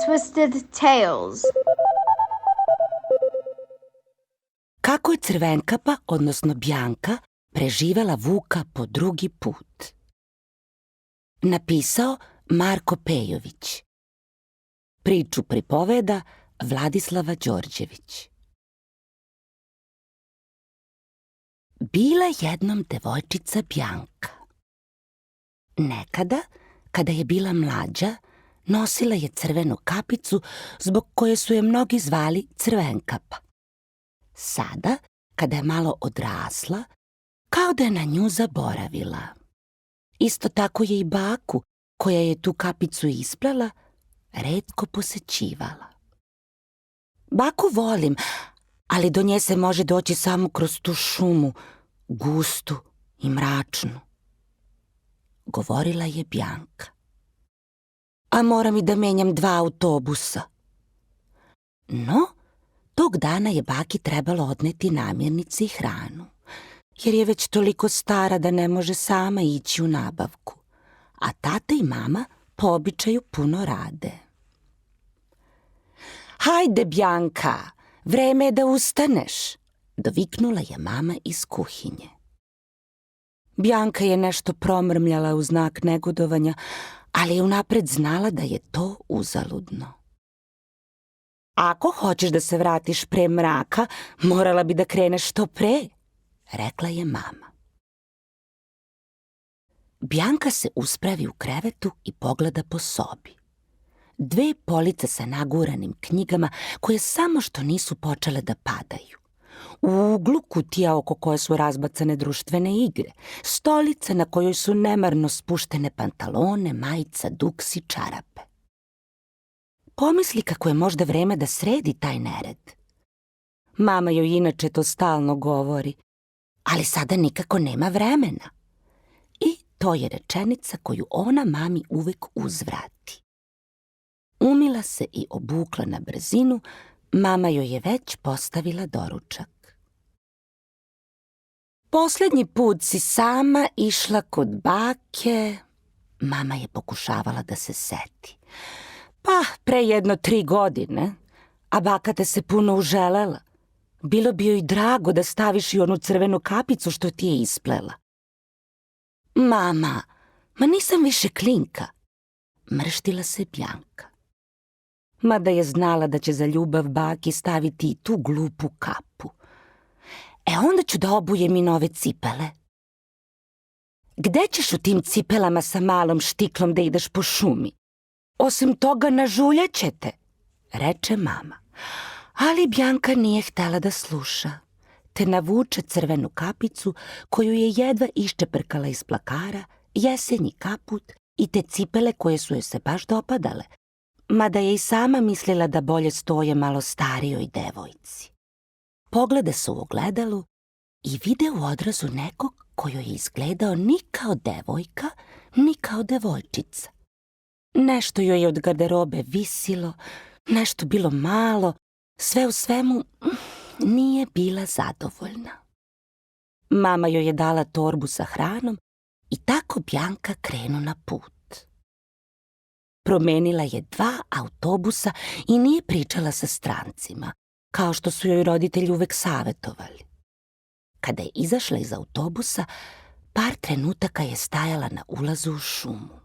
twisted tails. Kako je Crvenkapa, odnosno Bjanka, preživela Vuka po drugi put? Napisao Marko Pejović. Priču pripoveda Vladislava Đorđević. Bila jednom devojčica Bjanka. Nekada, kada je bila mlađa, nosila je crvenu kapicu zbog koje su je mnogi zvali Crvenkapa. Sada, kada je malo odrasla, kao da je na nju zaboravila. Isto tako je i baku, koja je tu kapicu isplela, retko posećivala. Baku volim, ali do nje se može doći samo kroz tu šumu, gustu i mračnu, govorila je Bjanka. A moram i da menjam 2 autobusa. No, tog dana je baki trebalo odneti namirnice i hranu, jer je već toliko stara da ne može sama ići u nabavku, a tata i mama po običaju puno rade. Hajde, Bjanka, vreme je da ustaneš, doviknula je mama iz kuhinje. Bjanka je nešto promrmljala u znak negodovanja, ali je unapred znala da je to uzaludno. Ako hoćeš da se vratiš pre mraka, morala bi da kreneš što pre, rekla je mama. Bjanka se uspravi u krevetu i pogleda po sobi. 2 police sa naguranim knjigama koje samo što nisu počele da padaju. U uglu kutija oko koje su razbacane društvene igre, stolica na kojoj su nemarno spuštene pantalone, majica, duks i čarape. Pomisli kako je možda vreme da sredi taj nered. Mama joj inače to stalno govori, ali sada nikako nema vremena. I to je rečenica koju ona mami uvek uzvrati. Umila se i obukla na brzinu, mama joj je već postavila doručak. Poslednji put si sama išla kod bake, mama je pokušavala da se seti. Pa, pre 3 godine, a baka te se puno uželela. Bilo bi joj drago da staviš i onu crvenu kapicu što ti je isplela. Mama, ma nisam više klinka, mrštila se Bjanka. Mada je znala da će za ljubav baki staviti i tu glupu kapu. Onda ću da obujem i nove cipele. Gde ćeš u tim cipelama sa malom štiklom da ideš po šumi? Osim toga nažuljaće te, reče mama. Ali Bjanka nije htela da sluša, te navuče crvenu kapicu koju je jedva iščeprkala iz plakara, jesenji kaput i te cipele koje su joj se baš dopadale, mada je i sama mislila da bolje stoje malo starijoj devojci. Pogleda se u ogledalu i vide u odrazu nekog koji je izgledao ni kao devojka, ni kao devojčica. Nešto joj je od garderobe visilo, nešto bilo malo, sve u svemu nije bila zadovoljna. Mama joj je dala torbu sa hranom i tako Bjanka krenu na put. Promenila je 2 autobusa i nije pričala sa strancima, kao što su joj roditelji uvek savetovali. Kada je izašla iz autobusa, par trenutaka je stajala na ulazu u šumu.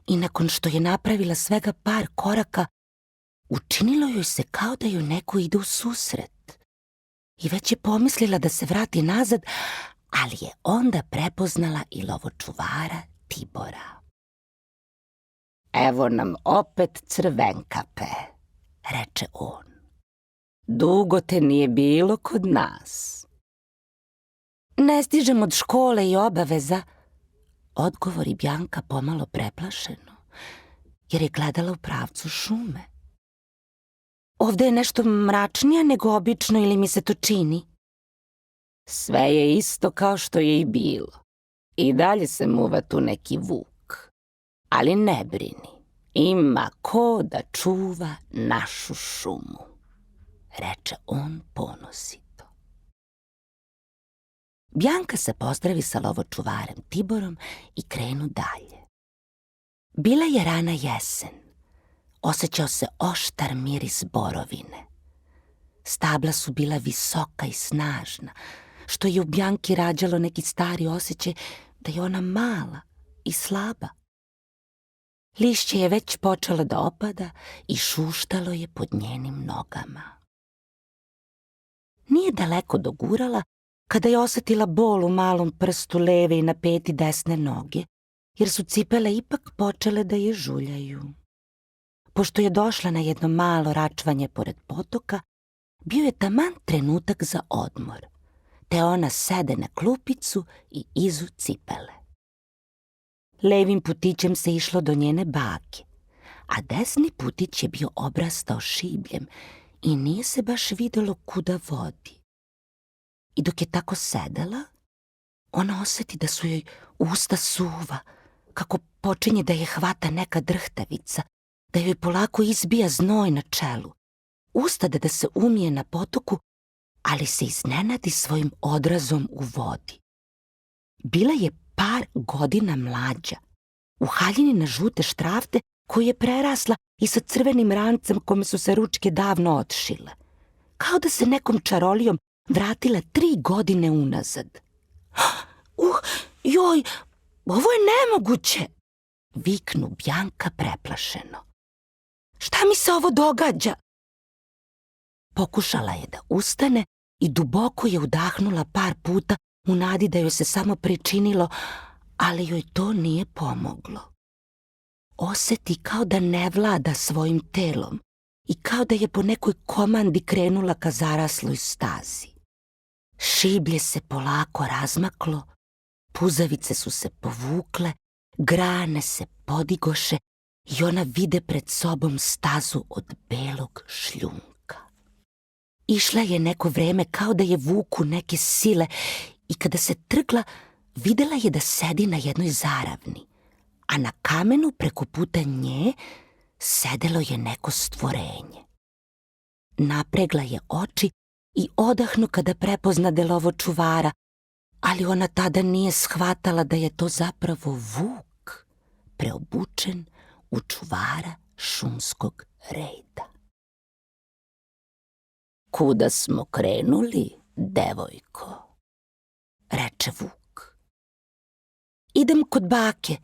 I nakon što je napravila svega par koraka, učinilo joj se kao da joj neko ide u susret. I već je pomislila da se vrati nazad, ali je onda prepoznala i lovočuvara Tibora. Evo nam opet Crvenkape, reče on. Dugo te nije bilo kod nas. Ne stižem od škole i obaveza, odgovori Bjanka pomalo preplašeno, jer je gledala u pravcu šume. Ovde je nešto mračnije nego obično ili mi se to čini? Sve je isto kao što je i bilo. I dalje se muva tu neki vuk. Ali ne brini, ima ko da čuva našu šumu, reče on ponosito. Bjanka se pozdravi sa lovočuvarem Tiborom i krenu dalje. Bila je rana jesen. osjećao se oštar miris borovine. Stabla su bila visoka i snažna, što je u Bjanki rađalo neki stari osjećaj da je ona mala i slaba. Lišće je već počelo da opada i šuštalo je pod njenim nogama. Nije daleko dogurala kada je osjetila bol u malom prstu leve i na peti desne noge, jer su cipele ipak počele da je žuljaju. Pošto je došla na jedno malo račvanje pored potoka, bio je taman trenutak za odmor, te ona sede na klupicu i izu cipele. Levim putićem se išlo do njene bake, a desni putić je bio obrastao šibljem i nije se baš videlo kuda vodi. I dok je tako sedela, ona osjeti da su joj usta suva, kako počinje da je hvata neka drhtavica, da joj polako izbija znoj na čelu. Ustade da se umije na potoku, ali se iznenadi svojim odrazom u vodi. Bila je par godina mlađa, u haljini na žute štrafte koju je prerasla i sa crvenim rancem kome su se ručke davno otšile. Kao da se nekom čarolijom vratila 3 godine unazad. Joj, ovo je nemoguće, viknu Bjanka preplašeno. Šta mi se ovo događa? Pokušala je da ustane i duboko je udahnula par puta u nadi da joj se samo pričinilo, ali joj to nije pomoglo. Osjeti kao da ne vlada svojim telom i kao da je po nekoj komandi krenula ka zarasloj stazi. Šiblje se polako razmaklo, puzavice su se povukle, grane se podigoše i ona vide pred sobom stazu od belog šljunka. Išla je neko vreme kao da je vuku neke sile i kada se trgla, videla je da sedi na jednoj zaravni, a na kamenu preko puta nje sedelo je neko stvorenje. Napregla je oči i odahnu kada prepozna delovo čuvara, ali ona tada nije shvatala da je to zapravo vuk, preobučen u čuvara šumskog reda. Kuda smo krenuli, devojko? Reče vuk. Idem kod bake,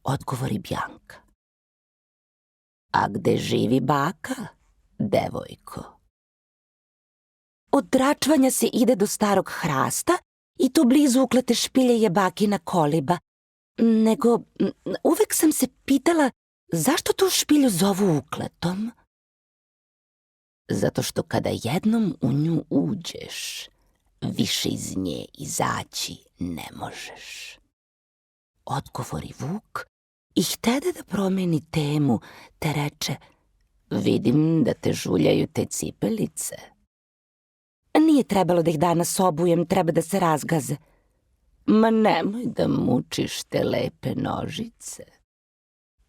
odgovori Bjanka. A gde živi baka, devojko? Od račvanja se ide do starog hrasta i tu blizu uklete špilje je bakina koliba. Nego, uvek sam se pitala zašto tu špilju zovu ukletom? Zato što kada jednom u nju uđeš, više iz nje izaći ne možeš, odgovori vuk i htede da promeni temu, te reče, vidim da te žuljaju te cipelice. Nije trebalo da ih danas obujem, treba da se razgaze. Ma nemoj da mučiš te lepe nožice.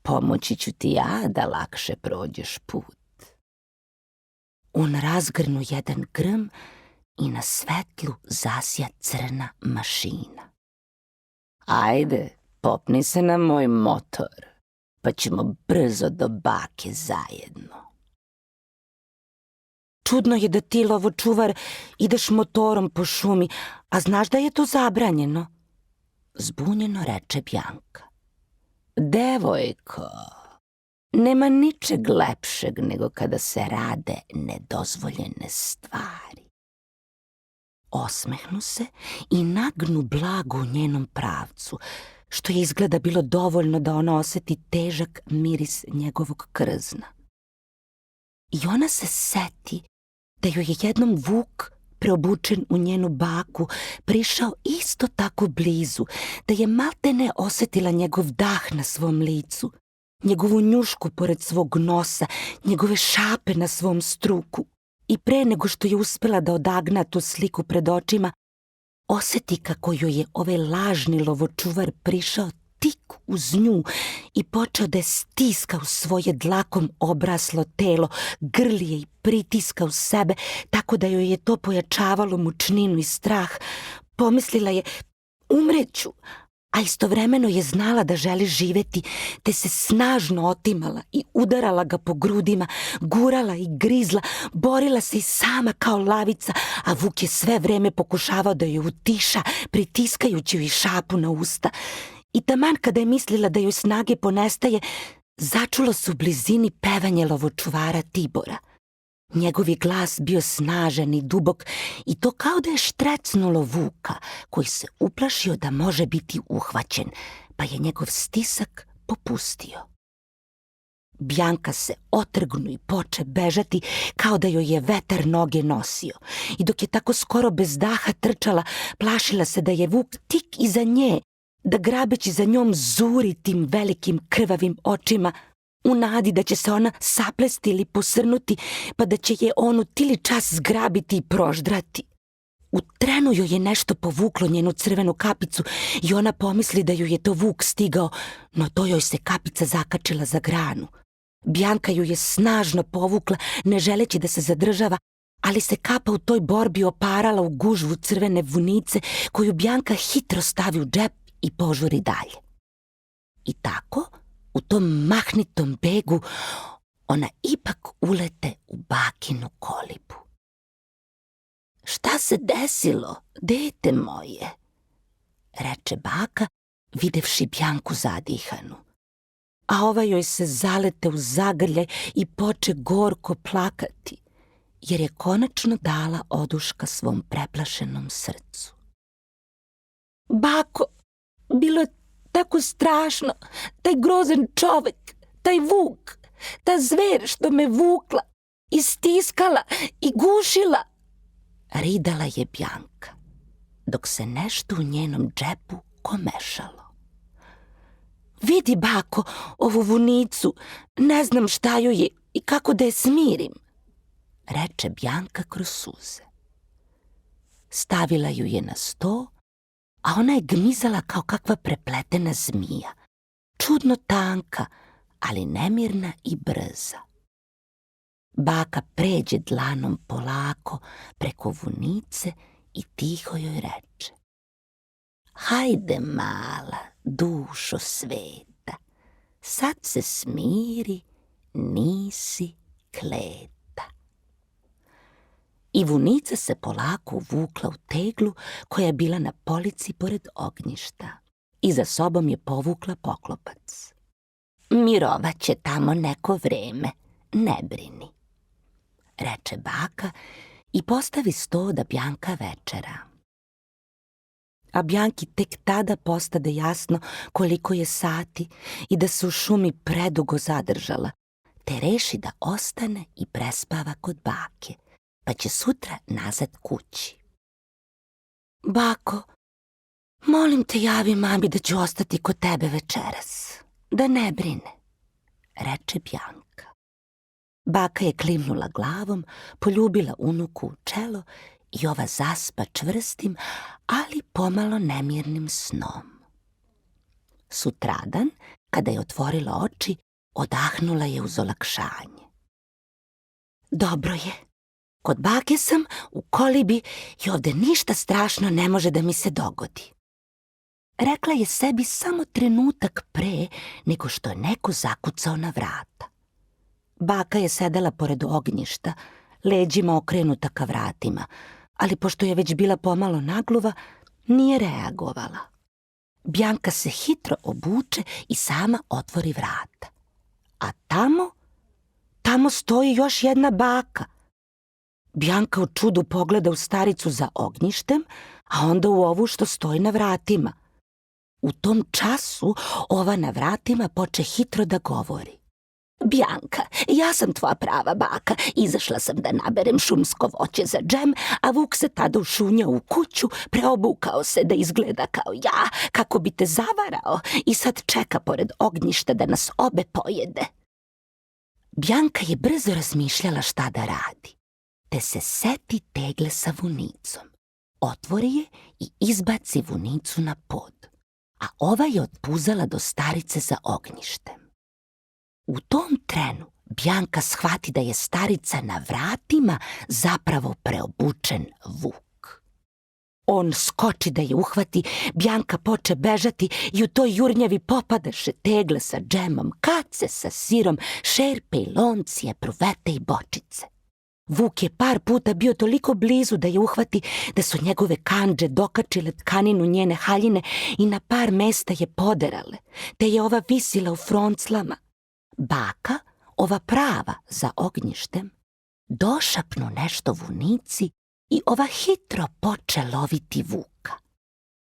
Pomoći ću ti ja da lakše prođeš put. On razgrnu jedan grm i na svetlu zasja crna mašina. Ajde, popni se na moj motor, pa ćemo brzo do bake zajedno. Čudno je da ti, lovočuvar, ideš motorom po šumi, a znaš da je to zabranjeno? Zbunjeno reče Bjanka. Devojko, nema ničeg lepšeg nego kada se rade nedozvoljene stvari. Osmehnu se i nagnu blago u njenom pravcu, što je izgleda bilo dovoljno da ona osjeti težak miris njegovog krzna. I ona se seti da joj je jednom vuk, preobučen u njenu baku, prišao isto tako blizu, da je maltene osjetila njegov dah na svom licu, njegovu njušku pored svog nosa, njegove šape na svom struku. I pre nego što je uspela da odagna tu sliku pred očima, osjeti kako joj je ovaj lažni lovočuvar prišao tik uz nju i počeo da je stiska u svoje dlakom obraslo telo, grli je i pritiska u sebe, tako da joj je to pojačavalo mučninu i strah. Pomislila je, umreću, a istovremeno je znala da želi živeti, te se snažno otimala i udarala ga po grudima, gurala i grizla, borila se i sama kao lavica, a Vuk je sve vreme pokušavao da joj utiša, pritiskajući joj šapu na usta. I taman kada je mislila da joj snage ponestaje, začulo se u blizini pevanje lovočuvara Tibora. Njegov je glas bio snažan i dubok i to kao da je štrecnulo Vuka, koji se uplašio da može biti uhvaćen, pa je njegov stisak popustio. Bjanka se otrgnu i poče bežati kao da joj je vetar noge nosio. I dok je tako skoro bez daha trčala, plašila se da je Vuk tik iza nje, da grabeći za njom zuri tim velikim krvavim očima, u nadi da će se ona saplesti ili posrnuti, pa da će je on u tili čas zgrabiti i proždrati. U trenu joj je nešto povuklo njenu crvenu kapicu i ona pomisli da joj je to Vuk stigao, no to joj se kapica zakačila za granu. Bjanka ju je snažno povukla, ne želeći da se zadržava, ali se kapa u toj borbi oparala u gužvu crvene vunice, koju Bjanka hitro stavi u džep i požuri dalje. I tako, u tom mahnitom begu, ona ipak ulete u bakinu kolibu. Šta se desilo, dete moje? Reče baka, videvši Bjanku zadihanu. A ova joj se zalete u zagrljaj i poče gorko plakati, jer je konačno dala oduška svom preplašenom srcu. Bako, bilo je tako strašno, taj grozan čovek, taj Vuk, ta zver što me vukla i stiskala i gušila, ridala je Bjanka, dok se nešto u njenom džepu komešalo. Vidi, bako, ovu vunicu, ne znam šta joj je i kako da je smirim, reče Bjanka kroz suze. Stavila ju je na sto, a ona je gmizala kao kakva prepletena zmija, čudno tanka, ali nemirna i brza. Baka pređe dlanom polako preko vunice i tiho joj reče: hajde, mala, dušo sveta, sad se smiri, nisi kleta. I vunica se polako uvukla u teglu koja je bila na polici pored ognjišta i za sobom je povukla poklopac. Mirovaće tamo neko vreme, ne brini, reče baka i postavi sto da Bjanka večera. A Bjanki tek tada postade jasno koliko je sati i da se u šumi predugo zadržala, te reši da ostane i prespava kod bake, pa će sutra nazad kući. Bako, molim te javi mami da ću ostati kod tebe večeras, da ne brine, reče Bjanka. Baka je klimnula glavom, poljubila unuku u čelo i ova zaspa čvrstim, ali pomalo nemirnim snom. Sutradan, kada je otvorila oči, odahnula je uz olakšanje. Dobro je. Kod bake sam, u kolibi i ovde ništa strašno ne može da mi se dogodi. Rekla je sebi samo trenutak pre nego što je neko zakucao na vrata. Baka je sedela pored ognjišta, leđima okrenuta ka vratima, ali pošto je već bila pomalo nagluva, nije reagovala. Bjanka se hitro obuče i sama otvori vrata. A tamo stoji još jedna baka. Bjanka u čudu pogleda u staricu za ognjištem, a onda u ovu što stoji na vratima. U tom času ova na vratima poče hitro da govori. Bjanka, ja sam tvoja prava baka, izašla sam da naberem šumsko voće za džem, a Vuk se tada ušunjao u kuću, preobukao se da izgleda kao ja, kako bi te zavarao i sad čeka pored ognjišta da nas obe pojede. Bjanka je brzo razmišljala šta da radi, te se seti tegle sa vunicom. Otvori je i izbaci vunicu na pod, a ova je otpuzala do starice za ognjištem. U tom trenu Bjanka shvati da je starica na vratima zapravo preobučen Vuk. On skoči da je uhvati, Bjanka poče bežati i u toj jurnjavi popadaše tegle sa džemom, kace sa sirom, šerpe i loncije, pruvete i bočice. Vuk je par puta bio toliko blizu da je uhvati da su njegove kandže dokačile tkaninu njene haljine i na par mesta je poderale, te je ova visila u fronclama. Baka, ova prava za ognjištem, došapnu nešto vunici i ova hitro poče loviti vuka.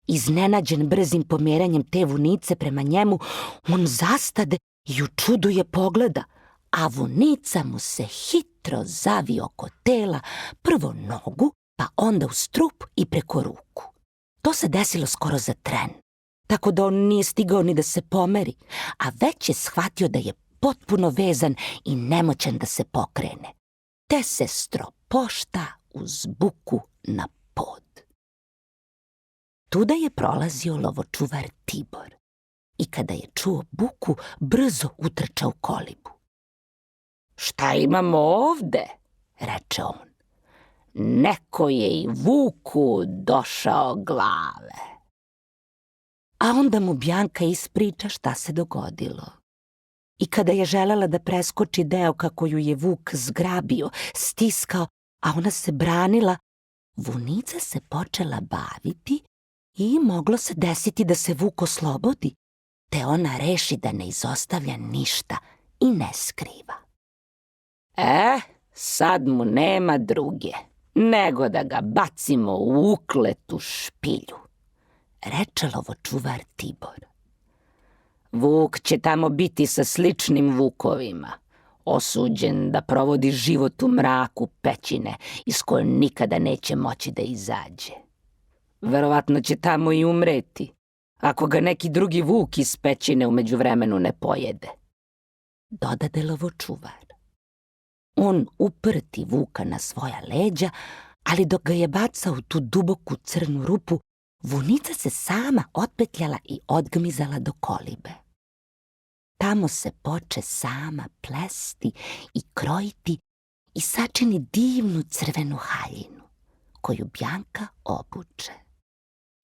Iznenađen brzim pomeranjem te vunice prema njemu, on zastade i u čudu je pogleda, a vunica mu se hitro zavi oko tela, prvo nogu, pa onda u strup i preko ruku. To se desilo skoro za tren, tako da on nije stigao ni da se pomeri, a već je shvatio da je potpuno vezan i nemoćan da se pokrene, te se stropošta uz buku na pod. Tuda je prolazio lovočuvar Tibor i kada je čuo buku, brzo utrča u kolibu. "Šta imamo ovde?" reče on. "Neko je i vuku došao glave." A onda mu Bjanka ispriča šta se dogodilo. I kada je želela da preskoči deo kako ju je vuk zgrabio, stiskao, a ona se branila, vunica se počela baviti i moglo se desiti da se vuk oslobodi, te ona reši da ne izostavlja ništa i ne skriva. Sad mu nema druge, nego da ga bacimo u ukletu špilju, reče lovočuvar Tibor. Vuk će tamo biti sa sličnim vukovima, osuđen da provodi život u mraku pećine iz koje nikada neće moći da izađe. Verovatno će tamo i umreti, ako ga neki drugi vuk iz pećine u međuvremenu ne pojede, dodade lovočuvar. On uprti vuka na svoja leđa, ali dok ga je bacao u tu duboku crnu rupu, vunica se sama otpetljala i odgmizala do kolibe. Tamo se poče sama plesti i krojiti i sačini divnu crvenu haljinu, koju Bjanka obuče.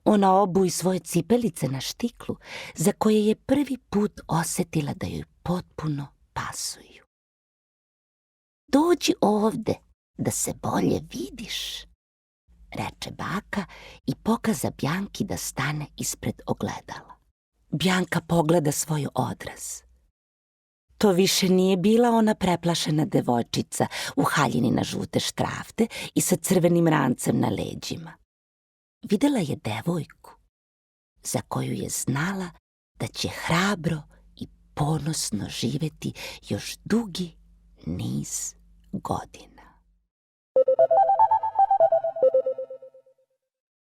Ona obuji svoje cipelice na štiklu, za koje je prvi put osetila da joj potpuno pasuju. "Dođi ovde, da se bolje vidiš," reče baka i pokaza Bjanki da stane ispred ogledala. Bjanka pogleda svoj odraz. To više nije bila ona preplašena devojčica u haljini na žute štrafte i sa crvenim rancem na leđima. Videla je devojku za koju je znala da će hrabro i ponosno živeti još dugi niz godina.